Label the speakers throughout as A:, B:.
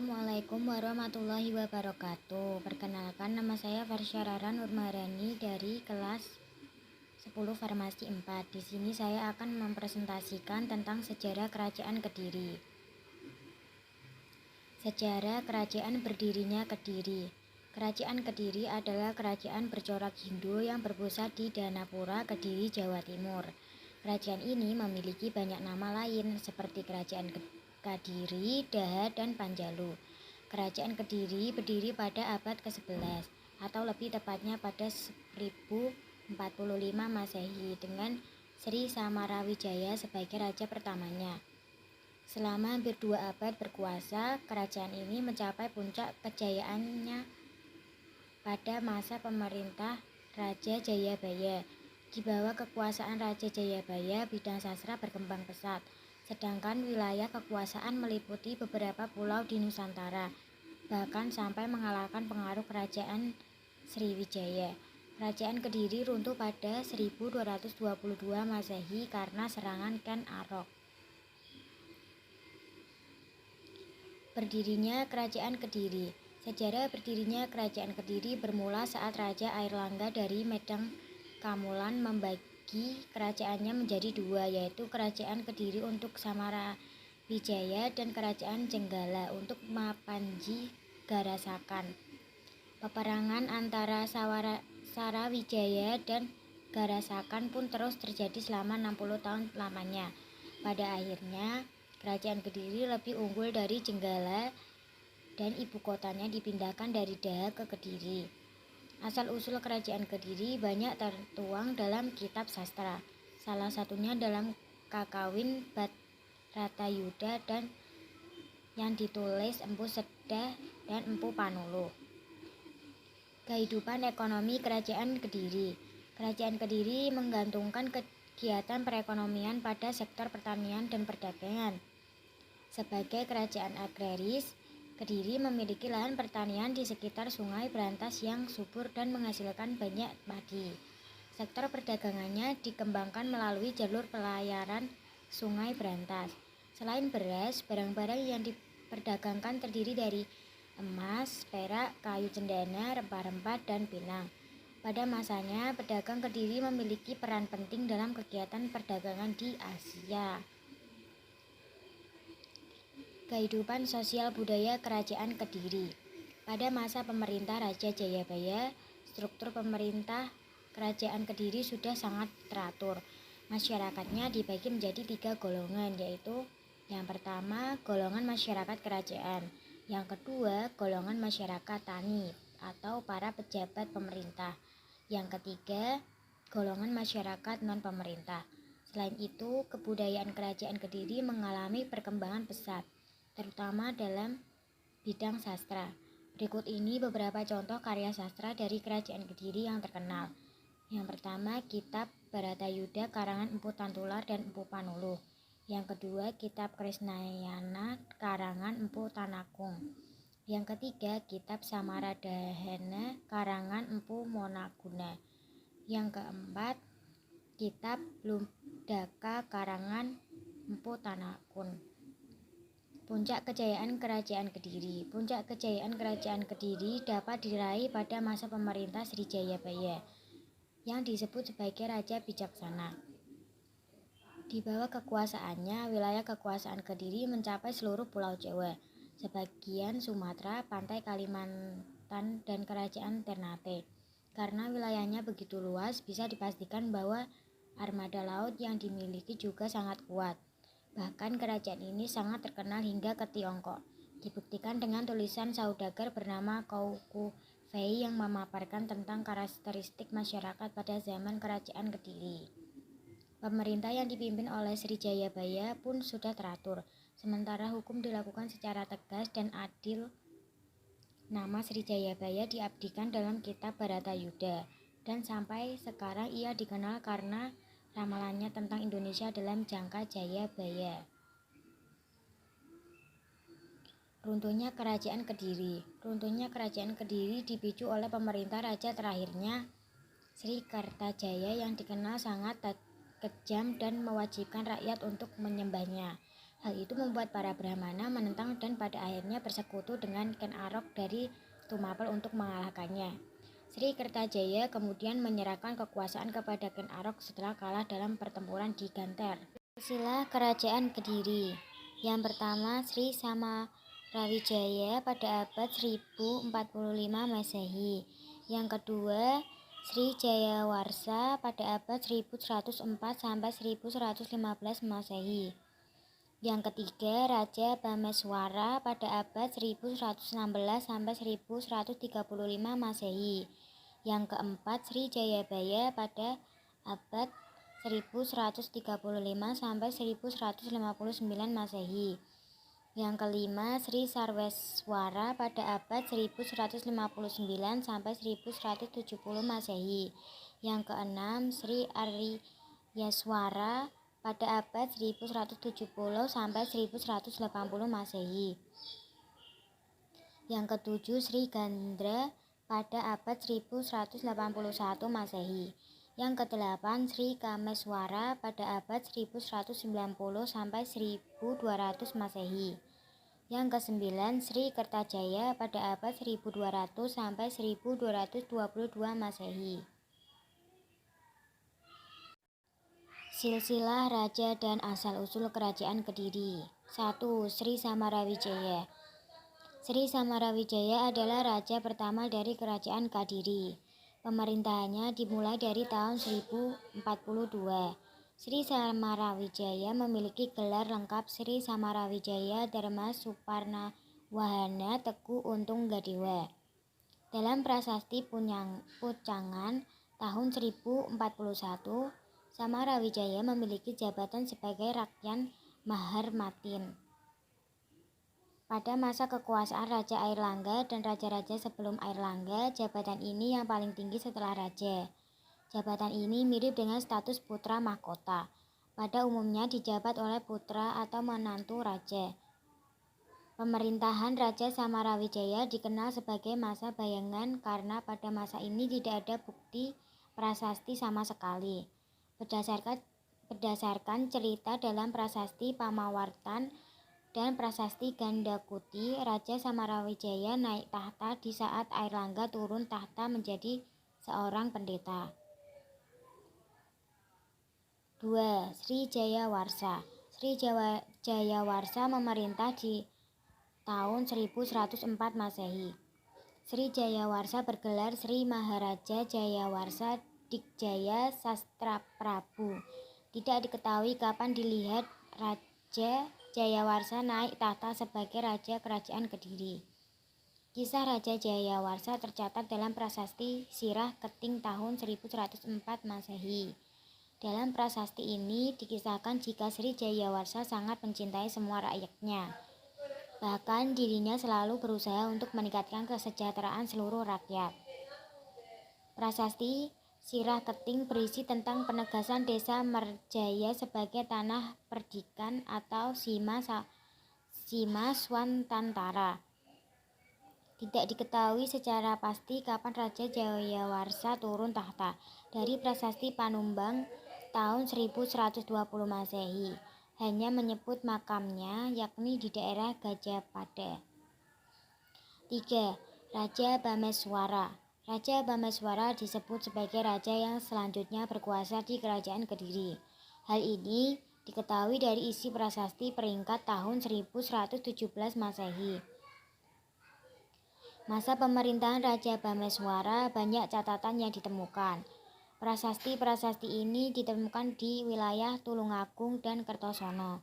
A: Assalamualaikum warahmatullahi wabarakatuh. Perkenalkan, nama saya Farsya Rara Nurmaharani dari kelas 10 Farmasi 4. Di sini saya akan mempresentasikan tentang sejarah Kerajaan Kediri. Sejarah kerajaan berdirinya Kediri. Kerajaan Kediri adalah kerajaan bercorak Hindu yang berpusat di Danapura, Kediri, Jawa Timur. Kerajaan ini memiliki banyak nama lain seperti Kerajaan Kadiri, Daha, dan Panjalu. Kerajaan Kediri berdiri pada abad ke-11 atau lebih tepatnya pada 1045 Masehi dengan Sri Samarawijaya sebagai raja pertamanya. Selama hampir 2 abad berkuasa, kerajaan ini mencapai puncak kejayaannya pada masa pemerintah Raja Jayabaya. Di bawah kekuasaan Raja Jayabaya, bidang sastra berkembang pesat. Sedangkan wilayah kekuasaan meliputi beberapa pulau di Nusantara, bahkan sampai mengalahkan pengaruh kerajaan Sriwijaya. Kerajaan Kediri runtuh pada 1222 Masehi karena serangan Ken Arok. Berdirinya Kerajaan Kediri. Sejarah berdirinya Kerajaan Kediri bermula saat Raja Airlangga dari Medang Kamulan membagi kerajaannya menjadi 2, yaitu Kerajaan Kediri untuk Samarawijaya dan Kerajaan Jenggala untuk Mapanji Garasakan. Peperangan antara Sarawijaya dan Garasakan pun terus terjadi selama 60 tahun lamanya. Pada akhirnya, Kerajaan Kediri lebih unggul dari Jenggala dan ibu kotanya dipindahkan dari Daha ke Kediri. Asal-usul Kerajaan Kediri banyak tertuang dalam kitab sastra, salah satunya dalam Kakawin Bharatayuda dan yang ditulis Empu Sedah dan Empu Panuluh. Kehidupan ekonomi Kerajaan Kediri. Kerajaan Kediri menggantungkan kegiatan perekonomian pada sektor pertanian dan perdagangan. Sebagai kerajaan agraris, Kediri memiliki lahan pertanian di sekitar Sungai Brantas yang subur dan menghasilkan banyak padi. Sektor perdagangannya dikembangkan melalui jalur pelayaran Sungai Brantas. Selain beras, barang-barang yang diperdagangkan terdiri dari emas, perak, kayu cendana, rempah-rempah, dan pinang. Pada masanya, pedagang Kediri memiliki peran penting dalam kegiatan perdagangan di Asia. Kehidupan sosial budaya Kerajaan Kediri. Pada masa pemerintah Raja Jayabaya, struktur pemerintah Kerajaan Kediri sudah sangat teratur. Masyarakatnya dibagi menjadi 3 golongan, yaitu yang pertama, golongan masyarakat kerajaan. Yang kedua, golongan masyarakat tani atau para pejabat pemerintah. Yang ketiga, golongan masyarakat non-pemerintah. Selain itu, kebudayaan Kerajaan Kediri mengalami perkembangan pesat, terutama dalam bidang sastra. Berikut ini beberapa contoh karya sastra dari Kerajaan Kediri yang terkenal. Yang pertama, kitab Bharatayuda karangan Empu Tantular dan Empu Panuluh. Yang kedua, kitab Krisnayana karangan Empu Tanakung. Yang ketiga, kitab Samaradahana karangan Empu Monaguna. Yang keempat, kitab Lumdaka karangan Empu Tanakun. Puncak kejayaan Kerajaan Kediri. Puncak kejayaan Kerajaan Kediri dapat diraih pada masa pemerintah Sri Jayabaya, yang disebut sebagai Raja Bijaksana. Di bawah kekuasaannya, wilayah kekuasaan Kediri mencapai seluruh Pulau Jawa, sebagian Sumatera, pantai Kalimantan, dan Kerajaan Ternate. Karena wilayahnya begitu luas, bisa dipastikan bahwa armada laut yang dimiliki juga sangat kuat. Bahkan kerajaan ini sangat terkenal hingga ke Tiongkok. Dibuktikan dengan tulisan saudagar bernama Kouku Fei yang memaparkan tentang karakteristik masyarakat pada zaman Kerajaan Kediri. Pemerintah yang dipimpin oleh Sri Jayabaya pun sudah teratur, sementara hukum dilakukan secara tegas dan adil. Nama Sri Jayabaya diabdikan dalam kitab Bharatayuda, dan sampai sekarang ia dikenal karena ramalannya tentang Indonesia dalam Jangka Jayabaya. Runtuhnya Kerajaan Kediri. Runtuhnya Kerajaan Kediri dipicu oleh pemerintah raja terakhirnya Sri Kartajaya yang dikenal sangat kejam dan mewajibkan rakyat untuk menyembahnya. Hal itu membuat para Brahmana menentang dan pada akhirnya bersekutu dengan Ken Arok dari Tumapel untuk mengalahkannya. Sri Kertajaya kemudian menyerahkan kekuasaan kepada Ken Arok setelah kalah dalam pertempuran di Ganter. Silsilah Kerajaan Kediri. Yang pertama Sri Samarawijaya pada abad 1045 Masehi. Yang kedua Sri Jayawarsa pada abad 1104 sampai 1115 Masehi. Yang ketiga Raja Bameswara pada abad 1116 sampai 1135 Masehi. Yang keempat Sri Jayabaya pada abad 1135 sampai 1159 Masehi. Yang kelima Sri Sarweswara pada abad 1159 sampai 1170 Masehi. Yang keenam Sri Aryaswara pada abad 1170 sampai 1180 Masehi. Yang ketujuh Sri Gandra pada abad 1181 Masehi. Yang kedelapan Sri Kameswara pada abad 1190 sampai 1200 Masehi. Yang kesembilan Sri Kertajaya pada abad 1200 sampai 1222 Masehi. Silsilah Raja dan Asal-Usul Kerajaan Kediri. 1. Sri Samarawijaya. Sri Samarawijaya adalah raja pertama dari Kerajaan Kediri. Pemerintahannya dimulai dari tahun 1042. Sri Samarawijaya memiliki gelar lengkap Sri Samarawijaya Dharma Suparna Wahana Teguh Untung Gadewa. Dalam prasasti Pucangan tahun 1041, Samarawijaya memiliki jabatan sebagai Rakyan Maharmatin. Pada masa kekuasaan Raja Airlangga dan raja-raja sebelum Airlangga, jabatan ini yang paling tinggi setelah raja. Jabatan ini mirip dengan status putra mahkota. Pada umumnya dijabat oleh putra atau menantu raja. Pemerintahan Raja Samarawijaya dikenal sebagai masa bayangan karena pada masa ini tidak ada bukti prasasti sama sekali. Berdasarkan cerita dalam prasasti Pamawartan dan prasasti Gandakuti, Raja Samarawijaya naik tahta di saat Airlangga turun tahta menjadi seorang pendeta. 2. Sri Jayawarsa. Sri Jayawarsa memerintah di tahun 1104 Masehi. Sri Jayawarsa bergelar Sri Maharaja Jayawarsa Dikjaya Sastra Prabu. Tidak diketahui kapan dilihat Raja Jayawarsa naik tahta sebagai Raja Kerajaan Kediri. Kisah Raja Jayawarsa tercatat dalam prasasti Sirah Keting tahun 1104 Masehi. Dalam prasasti ini dikisahkan jika Sri Jayawarsa sangat mencintai semua rakyatnya. Bahkan dirinya selalu berusaha untuk meningkatkan kesejahteraan seluruh rakyat. Prasasti Sirah Keting berisi tentang penegasan desa Merjaya sebagai tanah perdikan atau Sima Swantantara. Tidak diketahui secara pasti kapan Raja Jayawarsa turun tahta. Dari prasasti Panumbang tahun 1120 Masehi hanya menyebut makamnya yakni di daerah Gajapada. 3. Raja Bameswara. Raja Bameswara disebut sebagai raja yang selanjutnya berkuasa di Kerajaan Kediri. Hal ini diketahui dari isi prasasti peringkat tahun 1117 Masehi. Masa pemerintahan Raja Bameswara banyak catatan yang ditemukan. Prasasti-prasasti ini ditemukan di wilayah Tulungagung dan Kertosono.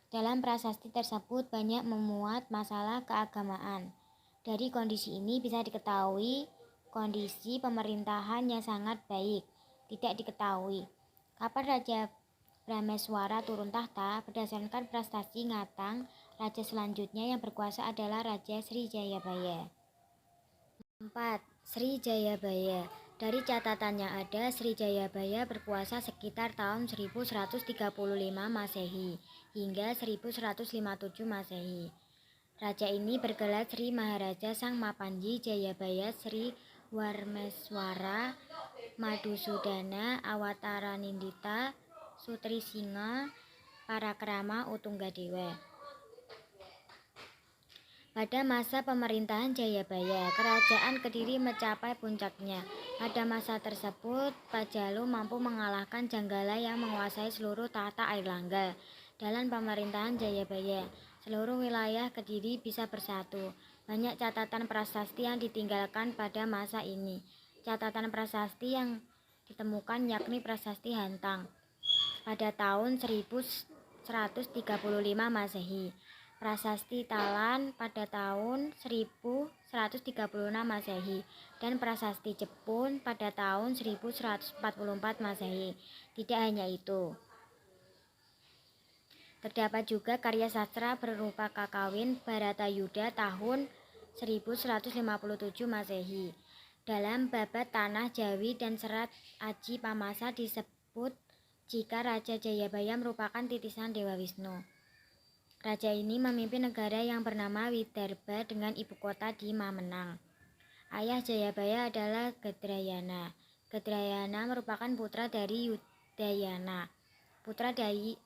A: Dalam prasasti tersebut banyak memuat masalah keagamaan. Dari kondisi ini bisa diketahui kondisi pemerintahan yang sangat baik. Tidak diketahui kapan Raja Bameswara turun tahta. Berdasarkan prasasti Ngatang, raja selanjutnya yang berkuasa adalah Raja Sri Jayabaya. 4. Sri Jayabaya. Dari catatannya ada, Sri Jayabaya berkuasa sekitar tahun 1135 Masehi hingga 1157 Masehi. Raja ini bergelar Sri Maharaja Sang Mapanji Jayabaya Sri Warmeswara Madusudana Awataranindita Sutrisingha Parakrama Utunggadewa. Pada masa pemerintahan Jayabaya, kerajaan Kediri mencapai puncaknya. Pada masa tersebut, Pajalu mampu mengalahkan Janggala yang menguasai seluruh tahta Airlangga. Dalam pemerintahan Jayabaya, seluruh wilayah Kediri bisa bersatu. Banyak catatan prasasti yang ditinggalkan pada masa ini. Catatan prasasti yang ditemukan yakni Prasasti Hantang pada tahun 1135 Masehi. Prasasti Talan pada tahun 1136 Masehi dan Prasasti Jepun pada tahun 1144 Masehi. Tidak hanya itu, terdapat juga karya sastra berupa Kakawin Bharatayuddha tahun 1157 Masehi. Dalam babat Tanah Jawi dan Serat Aji Pamasa disebut jika Raja Jayabaya merupakan titisan Dewa Wisnu. Raja ini memimpin negara yang bernama Widarbha dengan ibu kota di Mamenang. Ayah Jayabaya adalah Gadrayana. Gadrayana merupakan putra dari Yudayana, putra dari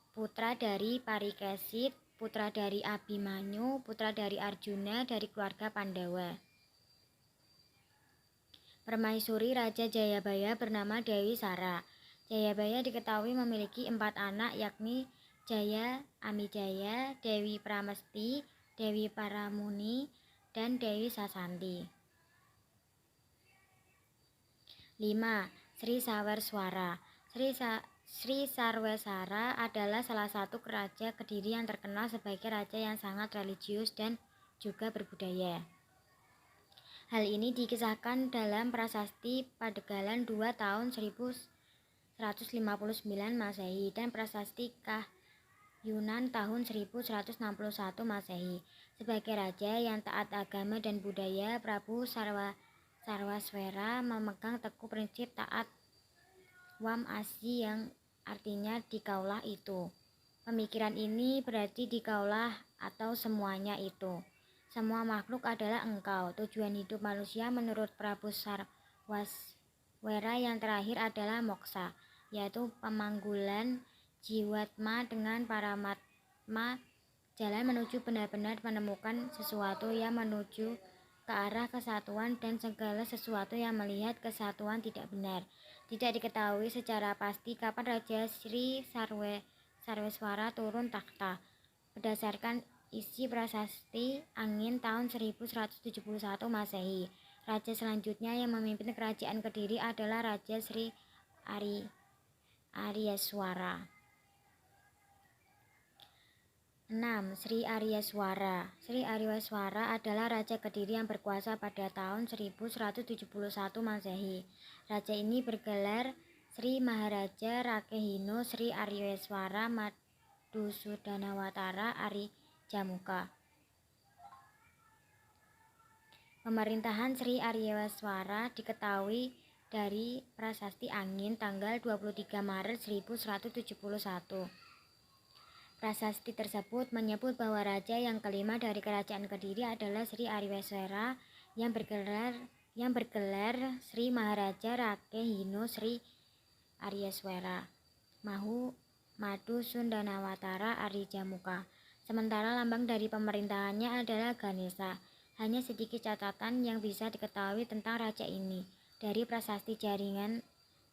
A: Parikesit, putra dari Abhimanyu, putra dari Arjuna dari keluarga Pandawa. Permaisuri Raja Jayabaya bernama Dewi Sara. Jayabaya diketahui memiliki 4 anak yakni Jaya, Amijaya, Dewi Pramesti, Dewi Paramuni, dan Dewi Sasanti. 5. Sri Sawerswara. Sri Sarweswara adalah salah satu raja Kediri yang terkenal sebagai raja yang sangat religius dan juga berbudaya. Hal ini dikisahkan dalam Prasasti Padegalan 2 tahun 1159 Masehi dan Prasasti Yunan tahun 1161 Masehi. Sebagai raja yang taat agama dan budaya, Prabu Sarwaswera memegang teguh prinsip taat wam asi yang artinya dikaulah itu. Pemikiran ini berarti dikaulah atau semuanya itu. Semua makhluk adalah engkau. Tujuan hidup manusia menurut Prabu Sarwaswera yang terakhir adalah moksa, yaitu pemanggulan jiwatma dengan paramatma, jalan menuju benar-benar menemukan sesuatu yang menuju ke arah kesatuan dan segala sesuatu yang melihat kesatuan tidak benar. Tidak diketahui secara pasti kapan Raja Sri Sarweswara turun takhta. Berdasarkan isi Prasasti Angin tahun 1171 Masehi, raja selanjutnya yang memimpin kerajaan Kediri adalah Raja Sri Aryaswara. 6. Sri Aryaswara. Sri Aryaswara adalah Raja Kediri yang berkuasa pada tahun 1171 Masehi. Raja ini bergelar Sri Maharaja Rakehino Sri Aryaswara Madhusudanawatara Ari Jamuka. Pemerintahan Sri Aryaswara diketahui dari Prasasti Angin tanggal 23 Maret 1171. Prasasti tersebut menyebut bahwa raja yang kelima dari kerajaan Kediri adalah Sri Aryaswara yang bergelar Sri Maharaja Rakehino Sri Aryaswara Madhusudanawatara Ari Jamuka. Sementara lambang dari pemerintahannya adalah Ganesha. Hanya sedikit catatan yang bisa diketahui tentang raja ini. Dari Prasasti Jaringan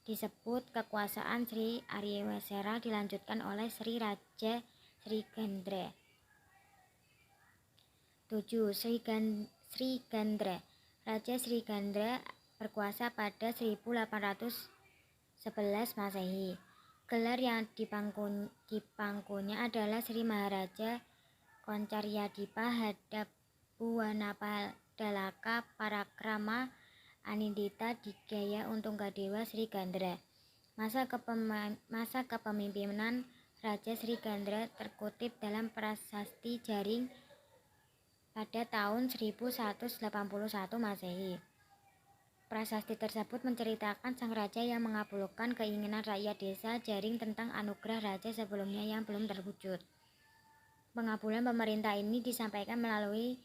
A: disebut kekuasaan Sri Aryaswara dilanjutkan oleh Sri Raja Sri Gandra. 7. Sri Gandra. Raja Sri Gandra berkuasa pada 1811 Masehi. Gelar yang dipangkunya adalah Sri Maharaja Koncaryadipa Hadabuwanapadalaka Parakrama Anindita Digaya Untunggadewa Sri Gandra. Masa kepemimpinan Raja Sri Gandra terkutip dalam Prasasti Jaring pada tahun 1181 Masehi. Prasasti tersebut menceritakan sang raja yang mengabulkan keinginan rakyat desa Jaring tentang anugerah raja sebelumnya yang belum terwujud. Pengabulan pemerintah ini disampaikan melalui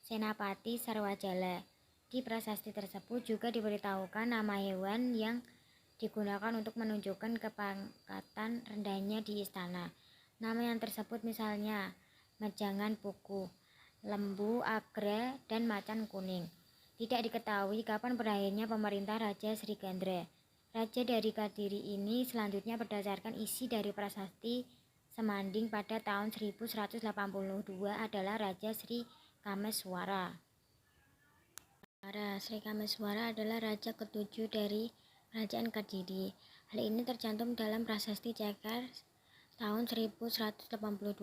A: Senapati Sarwajala. Di prasasti tersebut juga diberitahukan nama hewan yang digunakan untuk menunjukkan kepangkatan rendahnya di istana. Nama yang tersebut misalnya Majangan Puku, Lembu, Agra, dan Macan Kuning. Tidak diketahui kapan berakhirnya pemerintah Raja Srigandra. Raja dari Kediri ini selanjutnya berdasarkan isi dari prasasti Semanding pada tahun 1182 adalah Raja Sri Kameswara. Sri Kameswara adalah raja ketujuh dari Kerajaan Kediri. Hal ini tercantum dalam prasasti Cekar tahun 1182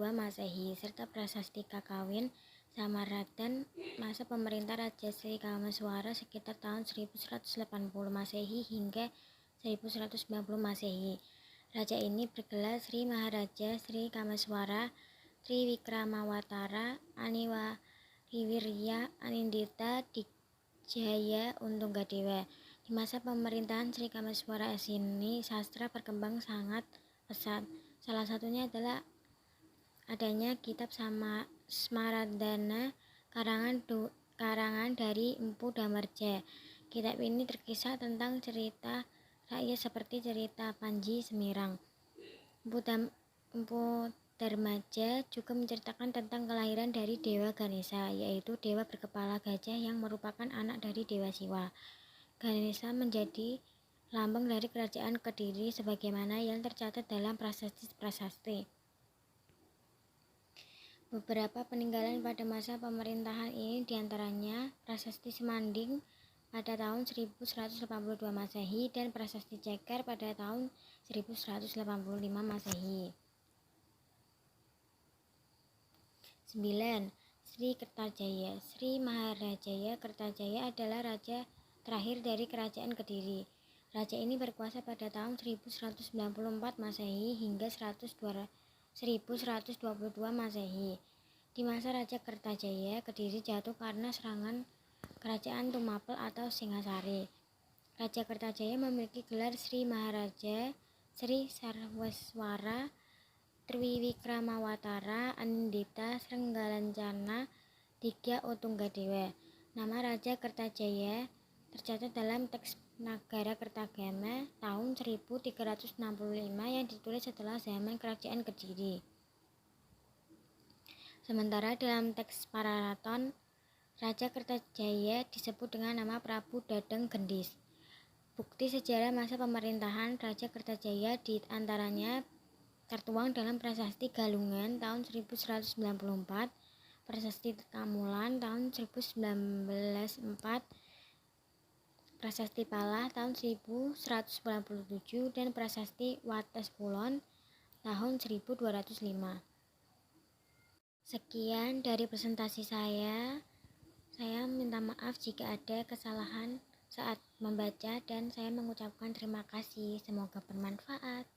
A: Masehi serta prasasti Kakawin Samaratan masa pemerintah Raja Sri Kameswara sekitar tahun 1180 Masehi hingga 1190 Masehi. Raja ini bergelar Sri Maharaja Sri Kameswara Triwikramawatara Aniwariwirya Anindita Dijaya Untunggadewa. Di masa pemerintahan Sri Kameswara ini sastra berkembang sangat pesat. Salah satunya adalah adanya kitab Smaradana karangan dari Empu Damarja. Kitab ini terkisah tentang cerita rakyat seperti cerita Panji Semirang. Empu Darmaja juga menceritakan tentang kelahiran dari Dewa Ganesha, yaitu dewa berkepala gajah yang merupakan anak dari Dewa Siwa. Ganesha menjadi lambang dari kerajaan Kediri sebagaimana yang tercatat dalam prasasti. Beberapa peninggalan pada masa pemerintahan ini diantaranya prasasti Semanding pada tahun 1182 Masehi dan prasasti Cekar pada tahun 1185 Masehi. 9. Sri Kertajaya. Sri Maharajaya Kertajaya adalah raja terakhir dari Kerajaan Kediri. Raja ini berkuasa pada tahun 1194 Masehi hingga 1122 Masehi. Di masa Raja Kertajaya, Kediri jatuh karena serangan Kerajaan Tumapel atau Singasari. Raja Kertajaya memiliki gelar Sri Maharaja Sri Sarweswara Triwikramawatara Anindita Srenggalancana Digya Utunggadewa. Nama Raja Kertajaya tercatat dalam teks Nagara Kertagama tahun 1365 yang ditulis setelah zaman Kerajaan Kediri. Sementara dalam teks Pararaton, Raja Kertajaya disebut dengan nama Prabu Dadeng Gendis. Bukti sejarah masa pemerintahan Raja Kertajaya di antaranya tertuang dalam prasasti Galungan tahun 1194, prasasti Kamulan tahun 1904, prasasti Palah tahun 1197 dan prasasti Wates Kulon tahun 1205. Sekian dari presentasi saya. Saya minta maaf jika ada kesalahan saat membaca dan saya mengucapkan terima kasih. Semoga bermanfaat.